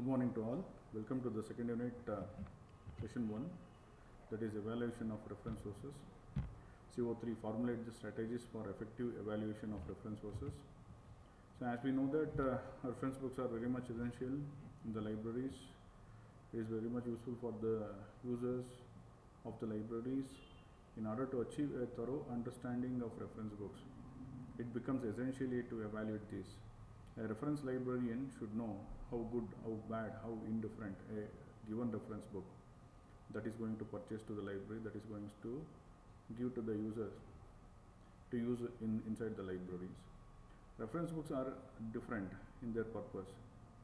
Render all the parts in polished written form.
Good morning to all. Welcome to the second unit, session 1, that is evaluation of reference sources. CO3, formulate the strategies for effective evaluation of reference sources. So as we know that reference books are very much essential in the libraries. It is very much useful for the users of the libraries in order to achieve a thorough understanding of reference books. It becomes essential to evaluate these. A reference librarian should know how good, how bad, how indifferent a given reference book that is going to purchase to the library, that is going to give to the users to use inside the libraries. Reference books are different in their purpose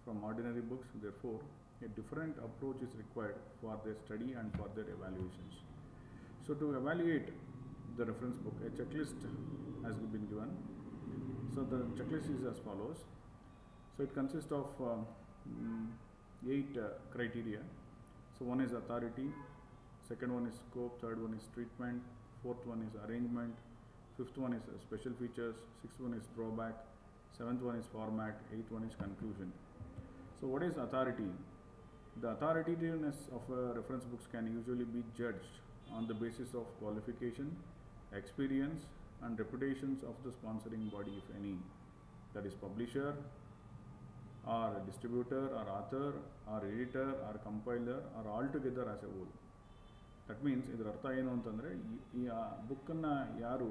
from ordinary books, therefore a different approach is required for their study and for their evaluations. So to evaluate the reference book, a checklist has been given. So the checklist is as follows. So it consists of 8 criteria. So one is authority, second one is scope, third one is treatment, fourth one is arrangement, fifth one is special features, sixth one is drawback, seventh one is format, eighth one is conclusion. So what is authority? The authoritativeness of reference books can usually be judged on the basis of qualification, experience and reputations of the sponsoring body, if any, that is publisher or a distributor or author or editor or compiler or all together as a whole. That means ಇದರ ಅರ್ಥ ಏನು ಅಂತಂದರೆ ಈ ಬುಕ್ಕನ್ನು ಯಾರು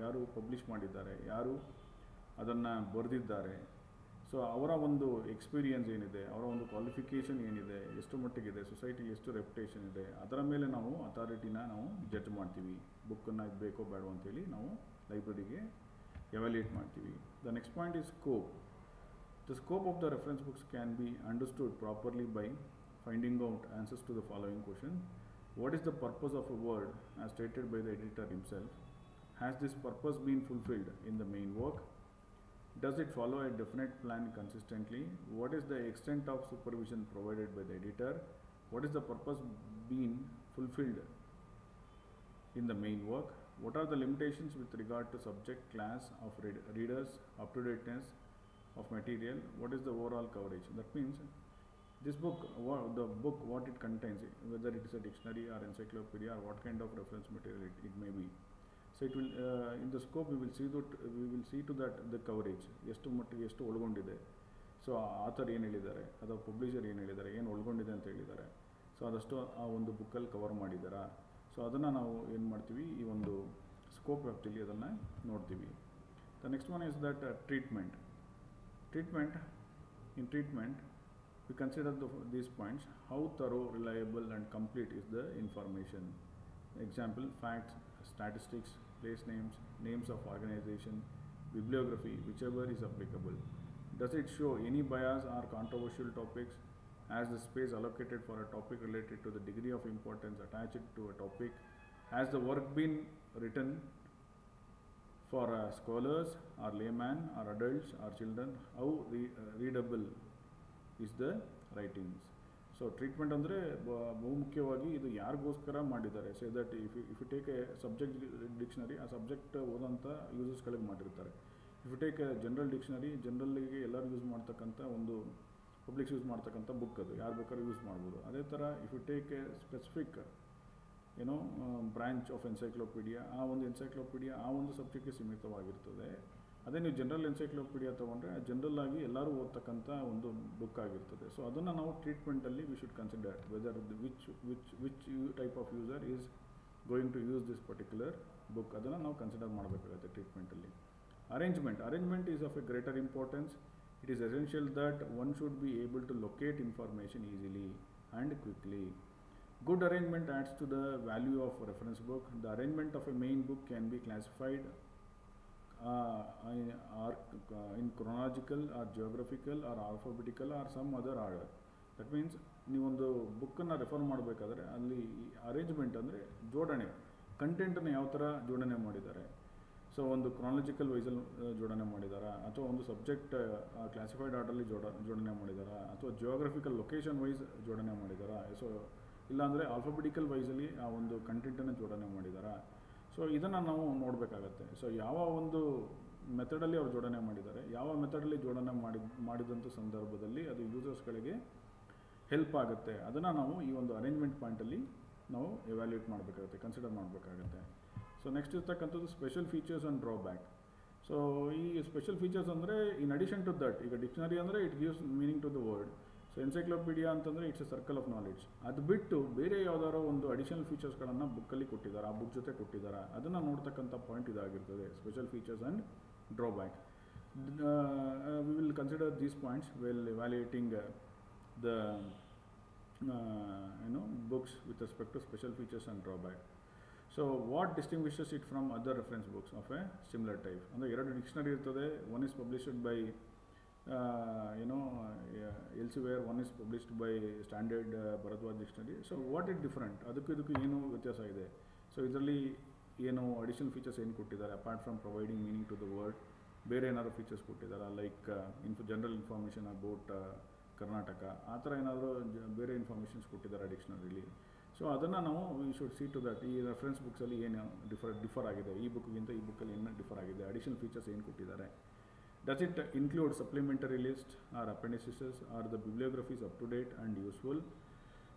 ಯಾರು publish ಮಾಡಿದ್ದಾರೆ, ಯಾರು ಅದನ್ನು ಬರೆದಿದ್ದಾರೆ, ಸೊ ಅವರ ಒಂದು ಎಕ್ಸ್ಪೀರಿಯನ್ಸ್ ಏನಿದೆ, ಅವರ ಒಂದು ಕ್ವಾಲಿಫಿಕೇಷನ್ ಏನಿದೆ, ಎಷ್ಟು ಮಟ್ಟಿಗಿದೆ, ಸೊಸೈಟಿಲಿ ಎಷ್ಟು ರೆಪ್ಯುಟೇಷನ್ ಇದೆ, ಅದರ ಮೇಲೆ ನಾವು ಅಥಾರಿಟಿನ ನಾವು ಜಡ್ಜ್ ಮಾಡ್ತೀವಿ. ಬುಕ್ಕನ್ನು ಇದು ಬೇಕೋ ಬೇಡೋ ಅಂತೇಳಿ ನಾವು ಲೈಬ್ರರಿಗೆ ಎವ್ಯಾಲ್ಯೂಯೇಟ್ ಮಾಡ್ತೀವಿ. The next point is scope. The scope of the reference books can be understood properly by finding out answers to the following question. What is the purpose of a word as stated by the editor himself? Has this purpose been fulfilled in the main work? Does it follow a definite plan consistently? What is the extent of supervision provided by the editor? What is the purpose being fulfilled in the main work? What are the limitations with regard to subject, class of readers, up-to-dateness of material? What is the overall coverage? That means this book, what it contains, whether it is a dictionary or encyclopedia or what kind of reference material it may be. So it will in the scope we will see to that the coverage ಎಷ್ಟು ಮಟ್ಟಿಗೆ ಎಷ್ಟು ಒಳಗೊಂಡಿದೆ. So author ಏನು ಹೇಳಿದ್ದಾರೆ, ಅಥವಾ publisher ಏನು ಹೇಳಿದ್ದಾರೆ, ಏನು ಒಳಗೊಂಡಿದೆ ಅಂತ ಹೇಳಿದ್ದಾರೆ, ಸೊ ಅದಷ್ಟು ಆ ಒಂದು ಬುಕ್ಕಲ್ಲಿ ಕವರ್ ಮಾಡಿದ್ದಾರಾ. ಸೊ ಅದನ್ನು ನಾವು ಏನು ಮಾಡ್ತೀವಿ, ಈ ಒಂದು ಸ್ಕೋಪ್ ವ್ಯಾಪ್ತಿಯಲ್ಲಿ ಅದನ್ನು ನೋಡ್ತೀವಿ. The next one is that treatment. In treatment, we consider these points: how thorough, reliable and complete is the information. Example, facts, statistics, place names, names of organization, bibliography, whichever is applicable. Does it show any bias or controversial topics? Has the space allocated for a topic related to the degree of importance attached to a topic? Has the work been written for scholars or laymen or adults or children? How readable is the writings? So treatment ಅಂದರೆ ಬಹುಮುಖ್ಯವಾಗಿ ಇದು ಯಾರಿಗೋಸ್ಕರ ಮಾಡಿದ್ದಾರೆ. So that if you take a subject dictionary, ಆ subject ಓದೋಂಥ ಯೂಸರ್ಸ್ಗಳಿಗೆ ಮಾಡಿರ್ತಾರೆ. If you take a general dictionary, ಜನರಲ್ಲಿಗೆ ಎಲ್ಲರೂ ಯೂಸ್ ಮಾಡ್ತಕ್ಕಂಥ ಒಂದು ಪಬ್ಲಿಕ್ಸ್ ಯೂಸ್ ಮಾಡ್ತಕ್ಕಂಥ ಬುಕ್, ಅದು ಯಾರು ಬೇಕಾದ್ರೂ ಯೂಸ್ ಮಾಡ್ಬೋದು. ಅದೇ ಥರ if you take a specific branch of encyclopedia, ಆ ಒಂದು ಎನ್ಸೈಕ್ಲೋಪೀಡಿಯಾ ಆ ಒಂದು ಸಬ್ಜೆಕ್ಟ್ಗೆ ಸೀಮಿತವಾಗಿರ್ತದೆ. ಅದೇ ನೀವು ಜನರಲ್ ಎನ್ಸೈಕ್ಲೋಪೀಡಿಯಾ ತೊಗೊಂಡ್ರೆ ಜನರಲ್ ಆಗಿ ಎಲ್ಲರೂ ಓದ್ತಕ್ಕಂಥ ಒಂದು ಬುಕ್ ಆಗಿರ್ತದೆ. ಸೊ ಅದನ್ನು ನಾವು ಟ್ರೀಟ್ಮೆಂಟಲ್ಲಿ we should consider whether which type of user is going to use this particular book, ಅದನ್ನು ನಾವು ಕನ್ಸಿಡರ್ ಮಾಡಬೇಕಾಗುತ್ತೆ ಟ್ರೀಟ್ಮೆಂಟಲ್ಲಿ. Arrangement is of a greater importance. It is essential that one should be able to locate information easily and quickly. Good arrangement adds to the value of a reference book. The arrangement of a main book can be classified in chronological or geographical or alphabetical or some other order. That means ನೀವೊಂದು ಬುಕ್ಕನ್ನು refer ಮಾಡಬೇಕಾದ್ರೆ ಅಲ್ಲಿ arrangement ಅಂದರೆ ಜೋಡಣೆ, ಕಂಟೆಂಟನ್ನು ಯಾವ ಥರ ಜೋಡಣೆ ಮಾಡಿದ್ದಾರೆ. ಸೊ ಒಂದು ಕ್ರಾನಲಾಜಿಕಲ್ ವೈಸಲ್ಲಿ ಜೋಡಣೆ ಮಾಡಿದಾರಾ, ಅಥವಾ ಒಂದು ಸಬ್ಜೆಕ್ಟ್ ಕ್ಲಾಸಿಫೈಡ್ ಆರ್ಡರ್ಲಿ ಜೋಡಣೆ ಮಾಡಿದಾರಾ, ಅಥವಾ ಜಿಯೋಗ್ರಫಿಕಲ್ ಲೊಕೇಶನ್ ವೈಸ್ ಜೋಡಣೆ ಮಾಡಿದಾರಾ, ಸೊ ಇಲ್ಲಾಂದರೆ ಆಲ್ಫಾಬೆಟಿಕಲ್ ವೈಸಲ್ಲಿ ಆ ಒಂದು ಕಂಟೆಂಟನ್ನು ಜೋಡಣೆ ಮಾಡಿದಾರಾ. ಸೊ ಇದನ್ನು ನಾವು ನೋಡಬೇಕಾಗತ್ತೆ. ಸೊ ಯಾವ ಒಂದು ಮೆಥಡಲ್ಲಿ ಅವ್ರು ಜೋಡಣೆ ಮಾಡಿದ್ದಾರೆ, ಯಾವ ಮೆಥಡಲ್ಲಿ ಜೋಡಣೆ ಮಾಡಿದಂಥ ಸಂದರ್ಭದಲ್ಲಿ ಅದು ಯೂಸರ್ಸ್ಗಳಿಗೆ ಹೆಲ್ಪ್ ಆಗುತ್ತೆ, ಅದನ್ನು ನಾವು ಈ ಒಂದು ಅರೇಂಜ್ಮೆಂಟ್ ಪಾಯಿಂಟಲ್ಲಿ ನಾವು ಎವ್ಯಾಲ್ಯೂಯೇಟ್ ಮಾಡಬೇಕಾಗುತ್ತೆ, ಕನ್ಸಿಡರ್ ಮಾಡಬೇಕಾಗುತ್ತೆ. ಸೊ ನೆಕ್ಸ್ಟ್ ಇರ್ತಕ್ಕಂಥದ್ದು special features and drawback. So ಈ ಸ್ಪೆಷಲ್ ಫೀಚರ್ಸ್ ಅಂದರೆ ಇನ್ ಅಡಿಷನ್ ಟು ದಟ್, ಈಗ ಡಿಕ್ಷನರಿ ಅಂದರೆ it gives meaning to the word. So encyclopedia ಅಂತಂದರೆ it's a circle of knowledge. ಅದು ಬಿಟ್ಟು ಬೇರೆ ಯಾವುದಾದ್ರು ಒಂದು ಅಡಿಷನಲ್ ಫೀಚರ್ಸ್ಗಳನ್ನು ಬುಕ್ಕಲ್ಲಿ ಕೊಟ್ಟಿದ್ದಾರೆ, ಆ ಬುಕ್ ಜೊತೆ ಕೊಟ್ಟಿದ್ದಾರೆ, ಅದನ್ನು ನೋಡ್ತಕ್ಕಂಥ ಪಾಯಿಂಟ್ ಇದಾಗಿರ್ತದೆ, special features and drawback. We will consider these points while evaluating the books with respect to special features and drawback. So what distinguishes it from other reference books of a similar type? ಅಂದರೆ ಎರಡು dictionary ಇರ್ತದೆ, one is published by Elsevier, one is published by standard Bharadwaj dictionary. So what it different, ಅದಕ್ಕೂ ಏನು ವ್ಯತ್ಯಾಸ ಇದೆ? So ಇದರಲ್ಲಿ ಏನು additional features ಏನು ಕೊಟ್ಟಿದ್ದಾರೆ apart from providing meaning to the word, ಬೇರೆ ಏನಾದರೂ ಫೀಚರ್ಸ್ ಕೊಟ್ಟಿದ್ದಾರೆ like general information about Karnataka, ಆ ಥರ ಏನಾದರೂ ಬೇರೆ ಇನ್ಫಾರ್ಮೇಷನ್ಸ್ ಕೊಟ್ಟಿದ್ದಾರೆ ಡಿಕ್ಷನರಿಲಿ. ಸೊ ಅದನ್ನು ನಾವು we should see to that, ಈ ರೆಫರೆನ್ಸ್ ಬುಕ್ಸಲ್ಲಿ ಏನು ಡಿಫರ್ ಆಗಿದೆ, ಈ ಬುಕ್ಗಿಂತ ಈ ಬುಕ್ಕಲ್ಲಿ ಏನು ಡಿಫರ್ ಆಗಿದೆ, ಅಡಿಷನಲ್ ಫೀಚರ್ಸ್ ಏನು ಕೊಟ್ಟಿದ್ದಾರೆ. Does it include supplementary list or appendices, or the bibliographies up to date and useful.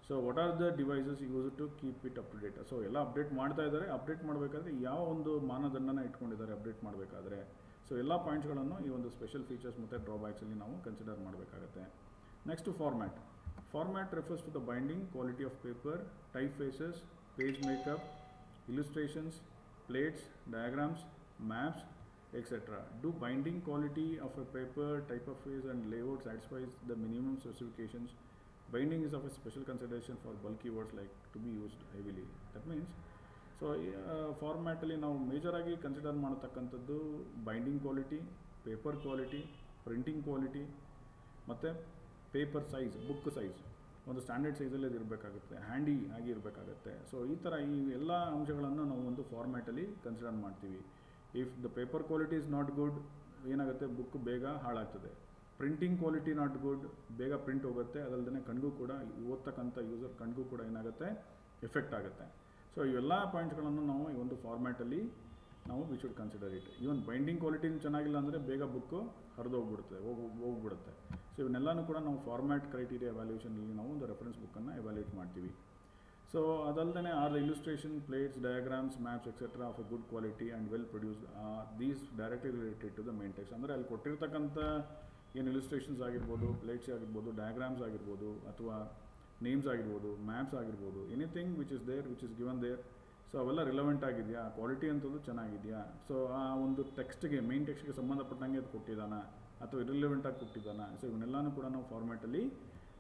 So what are the devices use to keep it up to date. So ಎಲ್ಲ update ಮಾಡ್ತಾ ಇದ್ದಾರೆ, update ಮಾಡಬೇಕಾದ್ರೆ ಯಾವ ಒಂದು ಮಾನದಂಡನ ಇಟ್ಕೊಂಡಿದ್ದಾರೆ update ಮಾಡಬೇಕಾದ್ರೆ. So ಎಲ್ಲ ಪಾಯಿಂಟ್ಸ್ಗಳನ್ನು ಈ ಒಂದು ಸ್ಪೆಷಲ್ ಫೀಚರ್ಸ್ ಮತ್ತು ಡ್ರಾಬ್ಯಾಕ್ಸಲ್ಲಿ ನಾವು ಕನ್ಸಿಡರ್ ಮಾಡಬೇಕಾಗತ್ತೆ. Next to format. Format refers to the binding quality of paper, typefaces, page makeup, illustrations, plates, diagrams, maps, etc. Do binding quality of a paper, typeface and layout satisfies the minimum specifications? Binding is of a special consideration for bulky words like to be used heavily. That means, so format ಅಲ್ಲಿ ನಾವು ಮೇಜರಾಗಿ consider ಮಾಡತಕ್ಕಂಥದ್ದು binding quality, paper quality, printing quality ಮತ್ತು paper size, book size ಒಂದು standard ಸೈಜಲ್ಲಿ ಅದು ಇರಬೇಕಾಗುತ್ತೆ, handy ಆಗಿ ಇರಬೇಕಾಗುತ್ತೆ. ಸೊ ಈ ಥರ ಈ ಎಲ್ಲ ಅಂಶಗಳನ್ನು ನಾವು ಒಂದು ಫಾರ್ಮ್ಯಾಟಲ್ಲಿ ಕನ್ಸಿಡರ್ ಮಾಡ್ತೀವಿ. If the paper quality is not good, ಏನಾಗುತ್ತೆ, ಬುಕ್ ಬೇಗ ಹಾಳಾಗ್ತದೆ. ಪ್ರಿಂಟಿಂಗ್ ಕ್ವಾಲಿಟಿ ನಾಟ್ ಗುಡ್, ಬೇಗ ಪ್ರಿಂಟ್ ಹೋಗುತ್ತೆ, ಅದಲ್ಲದೆ ಕಣ್ಗೂ ಕೂಡ, ಓದ್ತಕ್ಕಂಥ ಯೂಸರ್ ಕಣ್ಗೂ ಕೂಡ ಏನಾಗುತ್ತೆ, ಎಫೆಕ್ಟ್ ಆಗುತ್ತೆ. ಸೊ ಇವೆಲ್ಲ ಪಾಯಿಂಟ್ಸ್ಗಳನ್ನು ನಾವು ಈ ಒಂದು ಫಾರ್ಮ್ಯಾಟಲ್ಲಿ ನಾವು we should consider it. Even binding quality ಚೆನ್ನಾಗಿಲ್ಲ ಅಂದರೆ ಬೇಗ ಬುಕ್ಕು ಹೋಗ್ಬಿಡುತ್ತೆ. ಸೊ ಇವನ್ನೆಲ್ಲನೂ ಕೂಡ ನಾವು ಫಾರ್ಮ್ಯಾಟ್ ಕ್ರೈಟೀರಿಯಾ ಎವ್ಯಾಲ್ಯೂಷನಲ್ಲಿ ನಾವು ಒಂದು ರೆಫರೆನ್ಸ್ ಬುಕ್ಕನ್ನು ಎವ್ಯಾಲ್ಯೂಯೇಟ್ ಮಾಡ್ತೀವಿ. ಸೊ ಅದಲ್ಲದೆ are the illustration, plates, diagrams, maps etcetera of a good quality and well produced, these directly related to the main text. ಅಂದರೆ ಅಲ್ಲಿ ಕೊಟ್ಟಿರ್ತಕ್ಕಂಥ ಏನು ಇಲ್ಯುಸ್ಟ್ರೇಷನ್ಸ್ ಆಗಿರ್ಬೋದು, ಪ್ಲೇಟ್ಸ್ ಆಗಿರ್ಬೋದು, ಡಯಾಗ್ರಾಮ್ಸ್ ಆಗಿರ್ಬೋದು, ಅಥವಾ ನೇಮ್ಸ್ ಆಗಿರ್ಬೋದು, ಮ್ಯಾಪ್ಸ್ ಆಗಿರ್ಬೋದು, anything which is there, which is given there. So ಅವೆಲ್ಲ ರಿಲೆವೆಂಟ್ ಆಗಿದೆಯಾ, ಕ್ವಾಲಿಟಿ ಅಂಥದ್ದು ಚೆನ್ನಾಗಿದೆಯಾ, ಸೊ ಆ ಒಂದು ಟೆಕ್ಸ್ಟ್ಗೆ, ಮೇನ್ ಟೆಕ್ಸ್ಟ್ಗೆ ಸಂಬಂಧಪಟ್ಟಂಗೆ ಅದು ಕೊಟ್ಟಿದ್ದಾನ ಅಥವಾ ಇರಿಲೆವೆಂಟಾಗಿ ಕೊಟ್ಟಿದ್ದಾನ. ಸೊ ಇವನ್ನೆಲ್ಲನೂ ಕೂಡ ನಾವು ಫಾರ್ಮ್ಯಾಟಲ್ಲಿ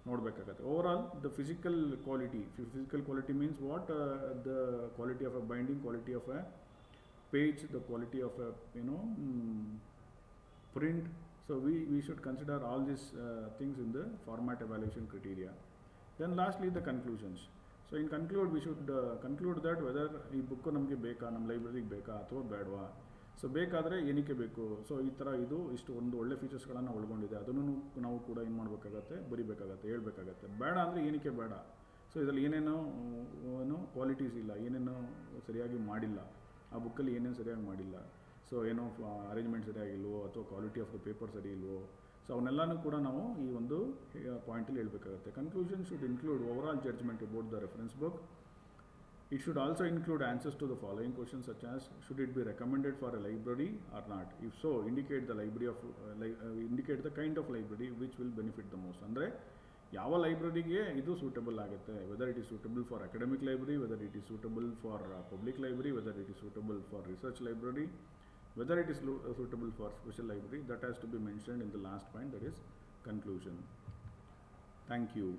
ನೋಡಬೇಕಾಗತ್ತೆ. Overall the physical quality means what, the quality of a binding, quality of a page, the quality of a print. So we should consider all these things in the format evaluation criteria. Then lastly the conclusions. So in conclude we should conclude that whether ಈ book ನಮಗೆ ಬೇಕಾ, ನಮ್ಮ ಲೈಬ್ರರಿಗೆ ಬೇಕಾ ಅಥವಾ ಬೇಡವಾ. So ಬೇಕಾದರೆ ಏನಕ್ಕೆ ಬೇಕು, ಸೊ ಈ ಥರ ಇದು ಇಷ್ಟು ಒಂದು ಒಳ್ಳೆ ಫೀಚರ್ಸ್ಗಳನ್ನು ಒಳಗೊಂಡಿದೆ, ಅದನ್ನು ನಾವು ಕೂಡ ಏನು ಮಾಡಬೇಕಾಗತ್ತೆ, ಬರಿಬೇಕಾಗತ್ತೆ, ಹೇಳ್ಬೇಕಾಗತ್ತೆ. ಬೇಡ ಅಂದರೆ ಏನಕ್ಕೆ ಬೇಡ, ಸೊ ಇದರಲ್ಲಿ ಏನೇನೋ ಕ್ವಾಲಿಟೀಸ್ ಇಲ್ಲ, ಏನೇನೋ ಸರಿಯಾಗಿ ಮಾಡಿಲ್ಲ, ಆ ಬುಕ್ಕಲ್ಲಿ ಏನೇನು ಸರಿಯಾಗಿ ಮಾಡಿಲ್ಲ, ಸೊ ಏನೋ ಅರೇಂಜ್ಮೆಂಟ್ ಸರಿಯಾಗಿಲ್ವೋ ಅಥವಾ ಕ್ವಾಲಿಟಿ ಆಫ್ ದ ಪೇಪರ್ ಸರಿ ಇಲ್ವೋ, ಸೊ ಅವನ್ನೆಲ್ಲನೂ ಕೂಡ ನಾವು ಈ ಒಂದು ಪಾಯಿಂಟಲ್ಲಿ ಹೇಳಬೇಕಾಗುತ್ತೆ. Conclusion should include overall judgement about the reference book. It should also include answers to the following questions such as, should it be recommended for a library or not? If so, indicate the library of indicate the kind of library which will benefit the most. ಅಂದರೆ ಯಾವ ಲೈಬ್ರರಿಗೆ ಇದು suitable ಆಗುತ್ತೆ, whether it is suitable for academic library, whether it is suitable for public library, whether it is suitable for research library, whether it is suitable for special library. That has to be mentioned in the last point, that is conclusion. Thank you.